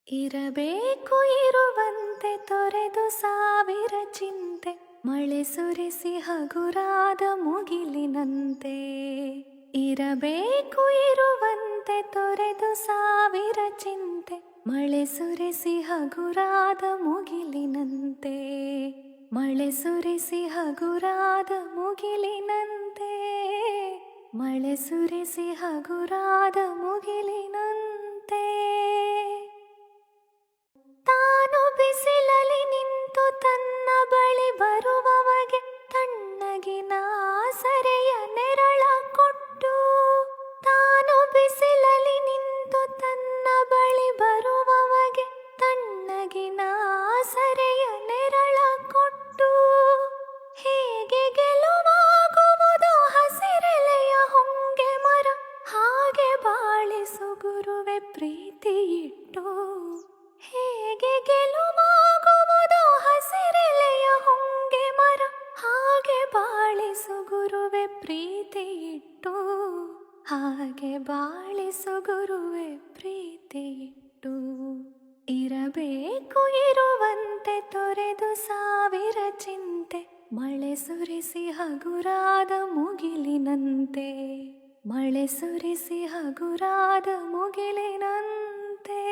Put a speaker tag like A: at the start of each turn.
A: ಇರಬೇಕು ಇರುವಂತೆ ತೊರೆದು ಸಾವಿರ ಚಿಂತೆ, ಮಳೆ ಸುರಿಸಿ ಹಗುರಾದ ಮುಗಿಲಿನಂತೆ. ಇರಬೇಕು ಇರುವಂತೆ ತೊರೆದು ಸಾವಿರ ಚಿಂತೆ, ಮಳೆ ಸುರಿಸಿ ಹಗುರಾದ ಮುಗಿಲಿನಂತೆ. ಮಳೆ ಸುರಿಸಿ ಹಗುರಾದ ಮುಗಿಲಿನಂತೆ, ಮಳೆ ಸುರಿಸಿ ಹಗುರಾದ ಮುಗಿಲಿನಂತೆ. ತಾನು ಬಿಸಿಲಲ್ಲಿ ನಿಂತು ತನ್ನ ಬಳಿ ಬರುವವಗೆ ತಣ್ಣಗಿನ ಆಸರೆಯ ನೆರಳ ಕೊಟ್ಟು, ತಾನು ಬಿಸಿಲಲ್ಲಿ ನಿಂತು ತನ್ನ ಬಳಿ ಬರುವವಗೆ ತಣ್ಣಗಿನ ಆಸರೆಯ ನೆರಳ ಕೊಟ್ಟು, ಹೇಗೆ ಗೆಲುವಾಗುವುದೋ ಹಸಿರೆಲೆಯ ಹೊಂಗೆ ಮರ, ಹಾಗೆ ಬಾಳಿಸು ಗುರುವೆ ಪ್ರೀತಿ ಇಟ್ಟು. ಹೇಗೆ ಗೆಲುವಾಗುವುದೋ ಹಸಿರೆಲೆಯ ಹೊಂಗೆ ಮರ, ಹಾಗೆ ಬಾಳಿಸು ಗುರುವೆ ಪ್ರೀತಿ ಇಟ್ಟು. ಹಾಗೆ ಬಾಳಿಸು ಗುರುವೆ ಪ್ರೀತಿ ಇಟ್ಟು. ಇರಬೇಕು ಇರುವಂತೆ ತೊರೆದು ಸಾವಿರ ಚಿಂತೆ, ಮಳೆ ಸುರಿಸಿ ಹಗುರಾದ ಮುಗಿಲಿನಂತೆ. ಮಳೆ ಸುರಿಸಿ ಹಗುರಾದ ಮುಗಿಲಿನಂತೆ.